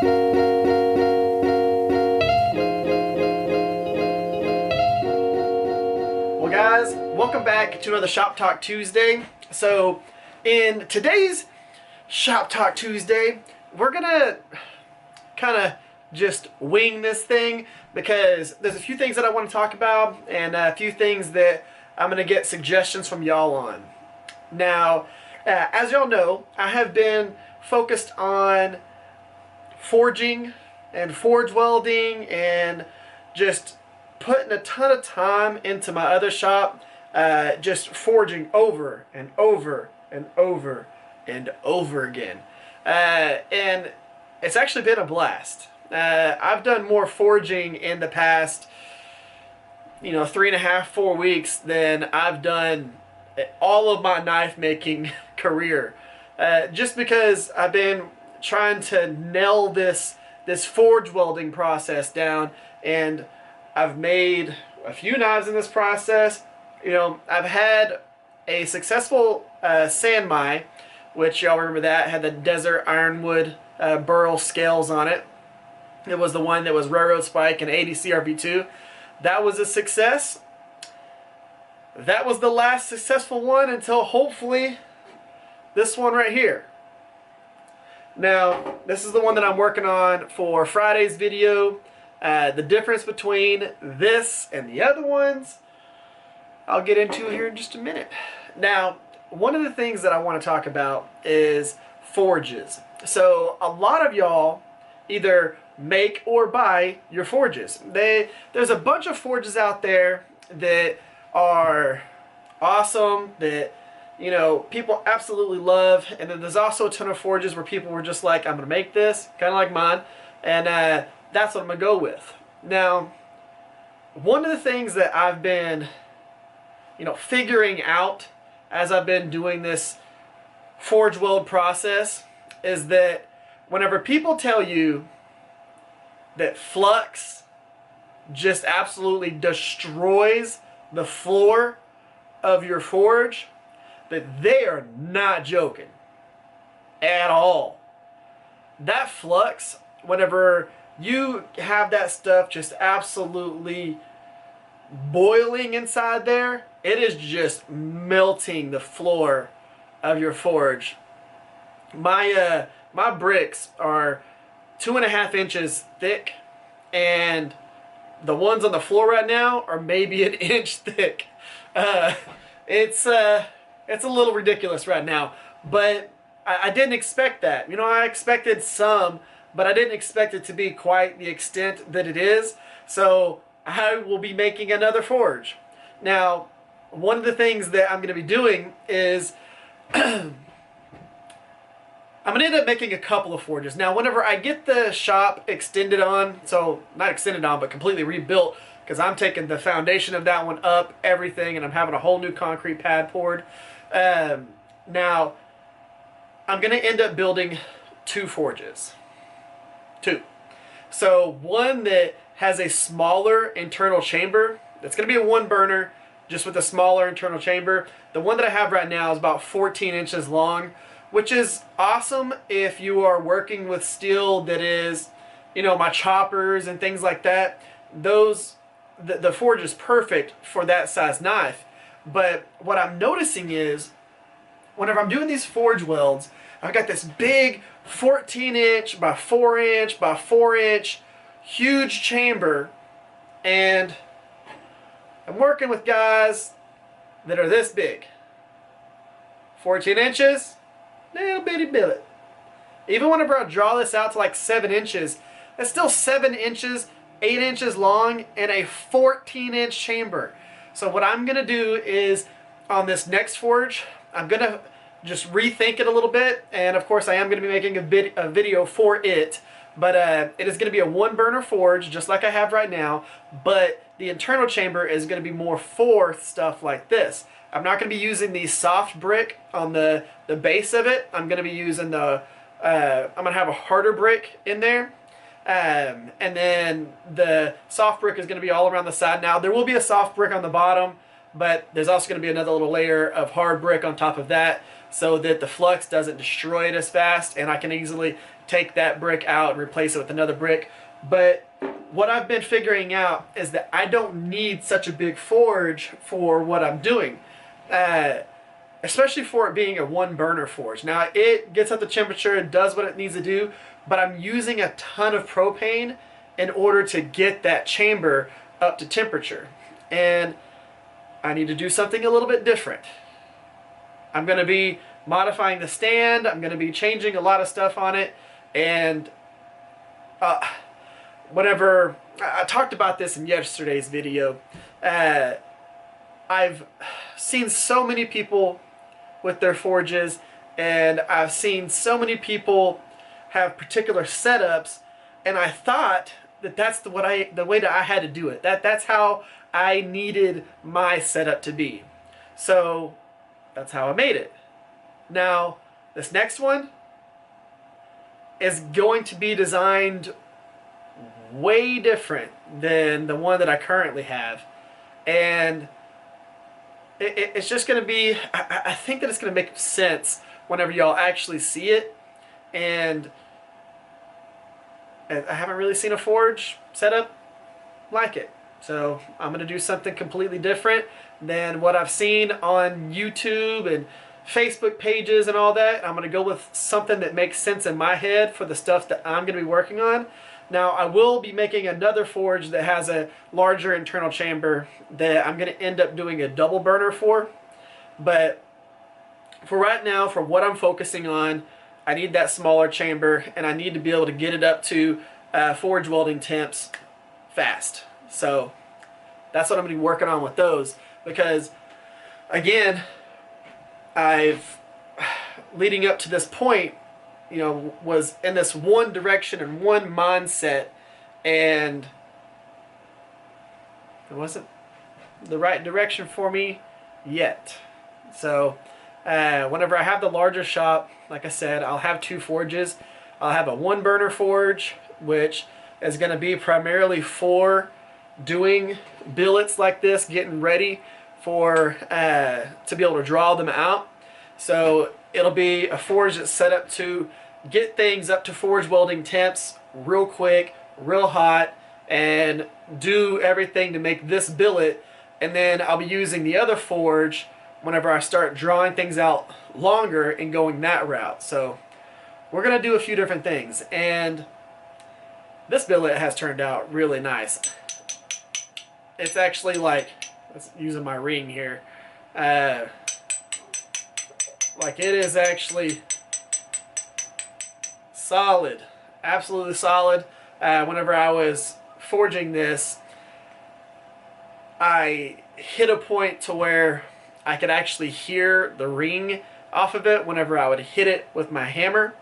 Well guys, welcome back to another Shop Talk Tuesday. So in today's Shop Talk Tuesday, we're gonna kind of just wing this thing because there's a few things that I want to talk about and a few things that I'm gonna get suggestions from y'all on. Now, as y'all know, I have been focused on forging and forge welding and just putting a ton of time into my other shop, just forging over and over and over and over again. And it's actually been a blast. I've done more forging in the past, 3.5, 4 weeks than I've done all of my knife making career. Just because I've been trying to nail this forge welding process down, and I've made a few knives in this process. I've had a successful sand mai, which y'all remember that had the desert ironwood burl scales on it. It was the one that was railroad spike and 80 CRP2. That was a success. That was the last successful one until hopefully this one right here. Now, this is the one that I'm working on for Friday's video. The difference between this and the other ones, I'll get into here in just a minute. Now, one of the things that I want to talk about is forges. So, a lot of y'all either make or buy your forges. There's a bunch of forges out there that are awesome, that people absolutely love, and then there's also a ton of forges where people were just like, I'm gonna make this, kind of like mine, and that's what I'm gonna go with. Now, one of the things that I've been figuring out as I've been doing this forge weld process is that whenever people tell you that flux just absolutely destroys the floor of your forge, that they are not joking at all. That flux, whenever you have that stuff just absolutely boiling inside there, it is just melting the floor of your forge. My bricks are 2.5 inches thick, and the ones on the floor right now are maybe an inch thick. It's a little ridiculous right now, but I didn't expect that. I expected some, but I didn't expect it to be quite the extent that it is. So I will be making another forge. Now, one of the things that I'm going to be doing is I'm going to end up making a couple of forges. Now, whenever I get the shop extended on, so not extended on, but completely rebuilt, because I'm taking the foundation of that one up, everything, and I'm having a whole new concrete pad poured. Now, I'm going to end up building 2 forges. 2. So, one that has a smaller internal chamber. That's going to be a 1 burner, just with a smaller internal chamber. The one that I have right now is about 14 inches long, which is awesome if you are working with steel that is, my choppers and things like that. The forge is perfect for that size knife. But what I'm noticing is, whenever I'm doing these forge welds, I've got this big 14 inch by 4 inch by 4 inch huge chamber, and I'm working with guys that are this big. 14 inches, little bitty billet. Even whenever I draw this out to like 7 inches, that's still 7 inches, 8 inches long, and a 14-inch chamber. So what I'm going to do is, on this next forge, I'm going to just rethink it a little bit, and of course I am going to be making a video for it, but it is going to be a 1-burner forge, just like I have right now, but the internal chamber is going to be more for stuff like this. I'm not going to be using the soft brick on the base of it. I'm going to be using I'm going to have a harder brick in there. And then the soft brick is going to be all around the side. Now, there will be a soft brick on the bottom, but there's also going to be another little layer of hard brick on top of that so that the flux doesn't destroy it as fast, and I can easily take that brick out and replace it with another brick. But what I've been figuring out is that I don't need such a big forge for what I'm doing. Especially for it being a one burner forge. Now it gets up the temperature, it does what it needs to do, but I'm using a ton of propane in order to get that chamber up to temperature. And I need to do something a little bit different. I'm going to be modifying the stand, I'm going to be changing a lot of stuff on it, and whenever I talked about this in yesterday's video, I've seen so many people with their forges, and I've seen so many people have particular setups, and I thought that that's the way that I had to do it. That's how I needed my setup to be. So that's how I made it. Now this next one is going to be designed way different than the one that I currently have, and it's just going to be, I think that it's going to make sense whenever y'all actually see it. And I haven't really seen a forge setup like it, so I'm going to do something completely different than what I've seen on YouTube and Facebook pages and all that. I'm going to go with something that makes sense in my head for the stuff that I'm going to be working on. Now I will be making another forge that has a larger internal chamber that I'm going to end up doing a double burner for. But for right now, for what I'm focusing on, I need that smaller chamber, and I need to be able to get it up to forge welding temps fast. So that's what I'm going to be working on with those, because again, leading up to this point, you know, was in this one direction and one mindset, and it wasn't the right direction for me yet. So whenever I have the larger shop, like I said, I'll have two forges. I'll have a one burner forge, which is going to be primarily for doing billets like this, getting ready for to be able to draw them out. So it'll be a forge that's set up to get things up to forge welding temps real quick, real hot, and do everything to make this billet. And then I'll be using the other forge whenever I start drawing things out longer and going that route. So we're going to do a few different things, and this billet has turned out really nice. It's actually like, let's using my ring here, like it is actually solid, absolutely solid. Whenever I was forging this, I hit a point to where I could actually hear the ring off of it whenever I would hit it with my hammer,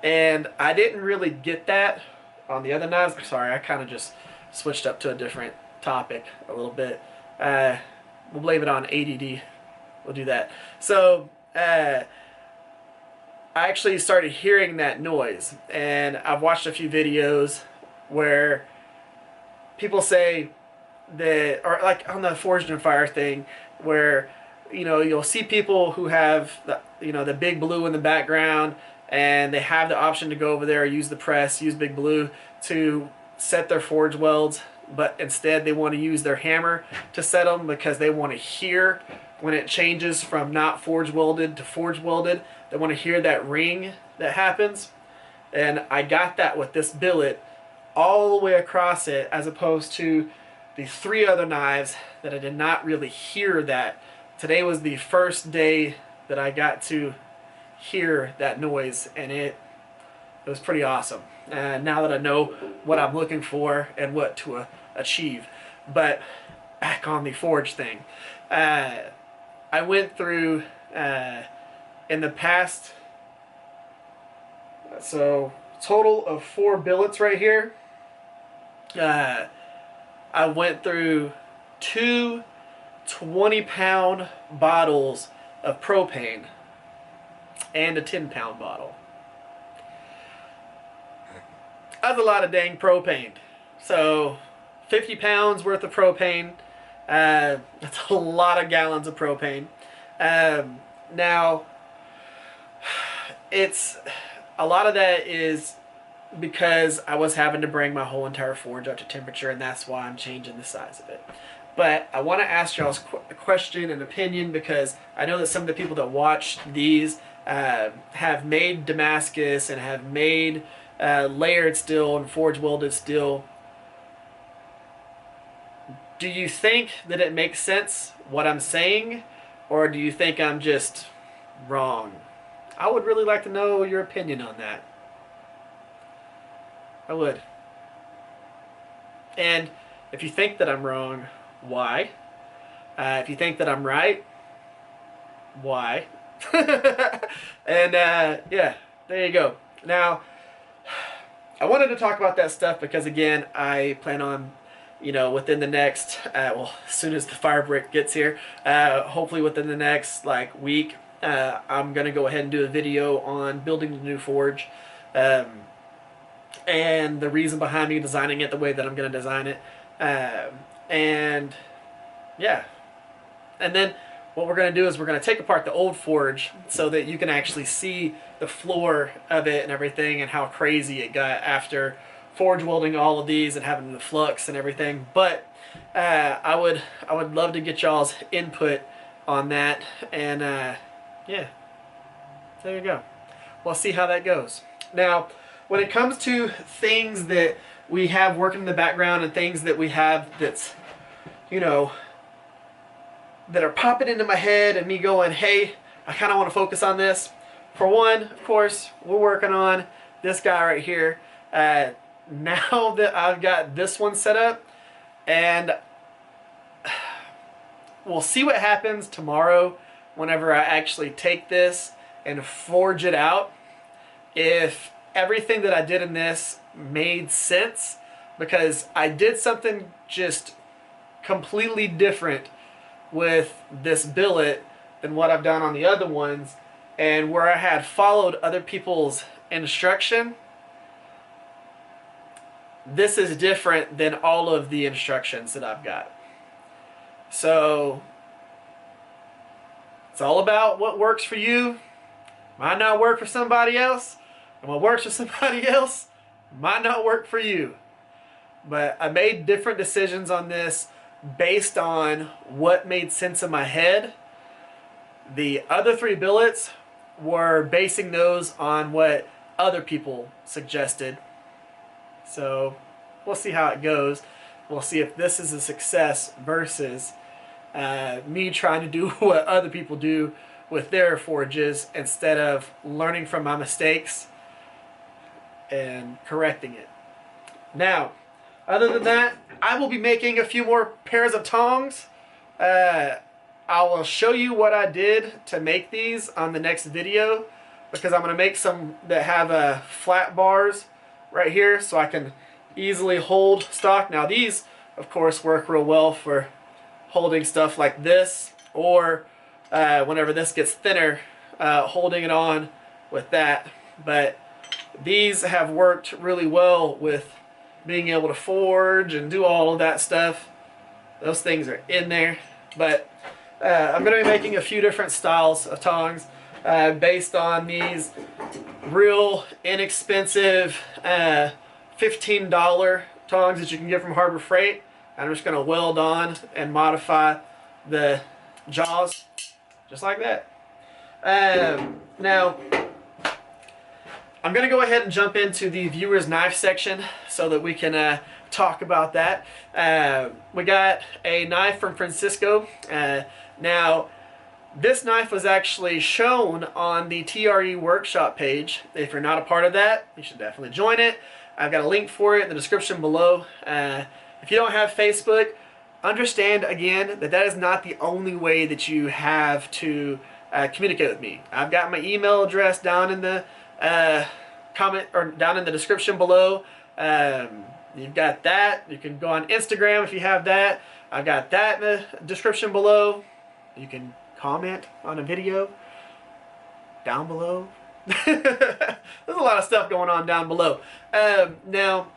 and I didn't really get that on the other knives. Sorry, I kind of just switched up to a different topic a little bit. We'll blame it on ADD. We'll do that. So I actually started hearing that noise, and I've watched a few videos where people say that, or like on the Forged and Fire thing, where, you know, you'll see people who have the, you know, the Big Blue in the background, and they have the option to go over there, use the press, use Big Blue to set their forge welds, but instead they want to use their hammer to set them because they want to hear when it changes from not forge welded to forge welded. They want to hear that ring that happens. And I got that with this billet all the way across it, as opposed to the three other knives that I did not really hear that. Today was the first day that I got to hear that noise, and it was pretty awesome. And now that I know what I'm looking for and what to achieve. But back on the forge thing, I went through in the past, so total of 4 billets right here. I went through 2 20-pound bottles of propane and a 10-pound bottle. That's a lot of dang propane. So 50 pounds worth of propane. That's a lot of gallons of propane. Now, it's a lot of that is because I was having to bring my whole entire forge up to temperature, and that's why I'm changing the size of it. But I want to ask y'all's question and opinion, because I know that some of the people that watch these have made Damascus and have made layered steel and forge welded steel. Do you think that it makes sense what I'm saying, or do you think I'm just wrong? I would really like to know your opinion on that. I would. And if you think that I'm wrong, why? If you think that I'm right, why? And yeah, there you go. Now, I wanted to talk about that stuff because, again, I plan on, you know, within the next, well, as soon as the fire brick gets here, hopefully within the next like week, I'm gonna go ahead and do a video on building the new forge, and the reason behind me designing it the way that I'm gonna design it, and yeah, and then what we're gonna do is we're gonna take apart the old forge so that you can actually see the floor of it and everything and how crazy it got after forge welding all of these and having the flux and everything. But I would love to get y'all's input on that, and yeah, there you go. We'll see how that goes. Now, when it comes to things that we have working in the background and things that we have that's, you know, that are popping into my head and me going, hey, I kind of want to focus on this. For one, of course, we're working on this guy right here. Now that I've got this one set up, and we'll see what happens tomorrow whenever I actually take this and forge it out, if everything that I did in this made sense, because I did something just completely different with this billet than what I've done on the other ones, and where I had followed other people's instruction. This is different than all of the instructions that I've got. So it's all about what works for you. Might not work for somebody else, and what works for somebody else might not work for you. But I made different decisions on this based on what made sense in my head. The other 3 billets were basing those on what other people suggested. So we'll see how it goes. We'll see if this is a success versus me trying to do what other people do with their forges instead of learning from my mistakes and correcting it. Now, other than that, I will be making a few more pairs of tongs. I will show you what I did to make these on the next video, because I'm going to make some that have flat bars right here so I can easily hold stock. Now these, of course, work real well for holding stuff like this, or whenever this gets thinner, holding it on with that. But these have worked really well with being able to forge and do all of that stuff. Those things are in there. But I'm going to be making a few different styles of tongs based on these real inexpensive $15 tongs that you can get from Harbor Freight. I'm just going to weld on and modify the jaws just like that. Now, I'm going to go ahead and jump into the viewer's knife section so that we can talk about that. We got a knife from Francisco. Now, this knife was actually shown on the TRE workshop page. If you're not a part of that, you should definitely join it. I've got a link for it in the description below. If you don't have Facebook, understand again that that is not the only way that you have to communicate with me. I've got my email address down in the comment or down in the description below. You've got that. You can go on Instagram if you have that. I've got that in the description below. You can comment on a video down below. There's a lot of stuff going on down below. Now,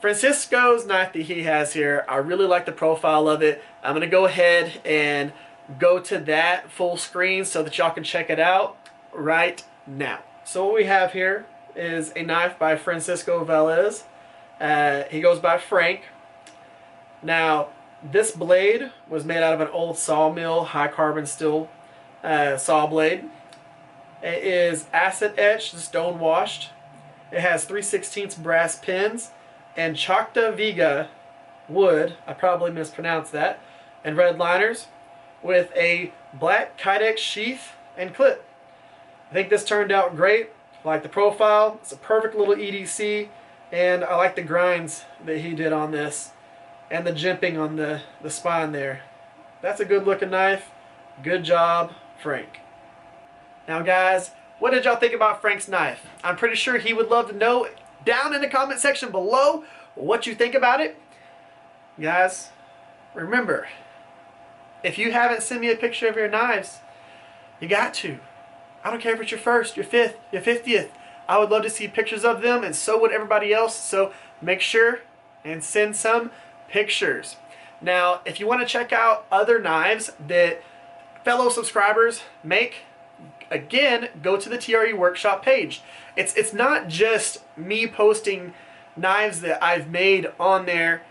Francisco's knife that he has here, I really like the profile of it. I'm going to go ahead and go to that full screen so that y'all can check it out right now. So what we have here is a knife by Francisco Velez. He goes by Frank. Now, this blade was made out of an old sawmill, high carbon steel saw blade. It is acid etched, stone washed. It has 3/16 brass pins and Chocta Viga wood, I probably mispronounced that, and red liners with a black Kydex sheath and clip. I think this turned out great. I like the profile. It's a perfect little EDC, and I like the grinds that he did on this and the jimping on the spine there. That's a good looking knife. Good job, Frank. Now guys, what did y'all think about Frank's knife? I'm pretty sure he would love to know down in the comment section below what you think about it. Guys, remember, if you haven't sent me a picture of your knives, you got to. I don't care if it's your first, your fifth, your 50th. I would love to see pictures of them, and so would everybody else. So make sure and send some pictures. Now, if you want to check out other knives that fellow subscribers make, again, go to the TRE Workshop page. It's not just me posting knives that I've made on there.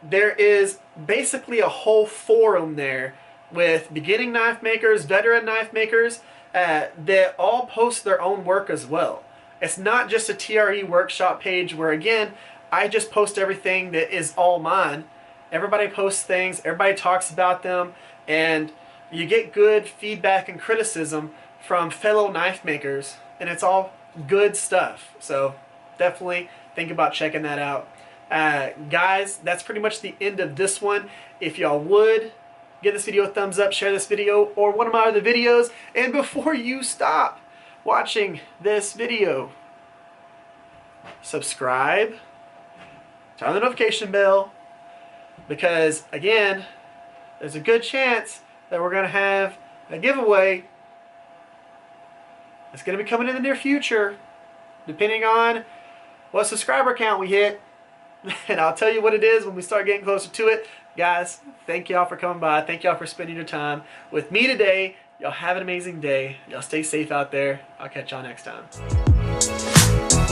There is basically a whole forum there with beginning knife makers, veteran knife makers, that all post their own work as well. It's not just a TRE Workshop page where, again, I just post everything that is all mine. Everybody posts things, everybody talks about them, and you get good feedback and criticism from fellow knife makers, and it's all good stuff. So definitely think about checking that out. Guys, that's pretty much the end of this one. If y'all would give this video a thumbs up, share this video or one of my other videos, and before you stop watching this video, subscribe, turn on the notification bell, because again, there's a good chance that we're going to have a giveaway. It's going to be coming in the near future, depending on what subscriber count we hit. And I'll tell you what it is when we start getting closer to it. Guys, thank y'all for coming by. Thank y'all for spending your time with me today. Y'all have an amazing day. Y'all stay safe out there. I'll catch y'all next time.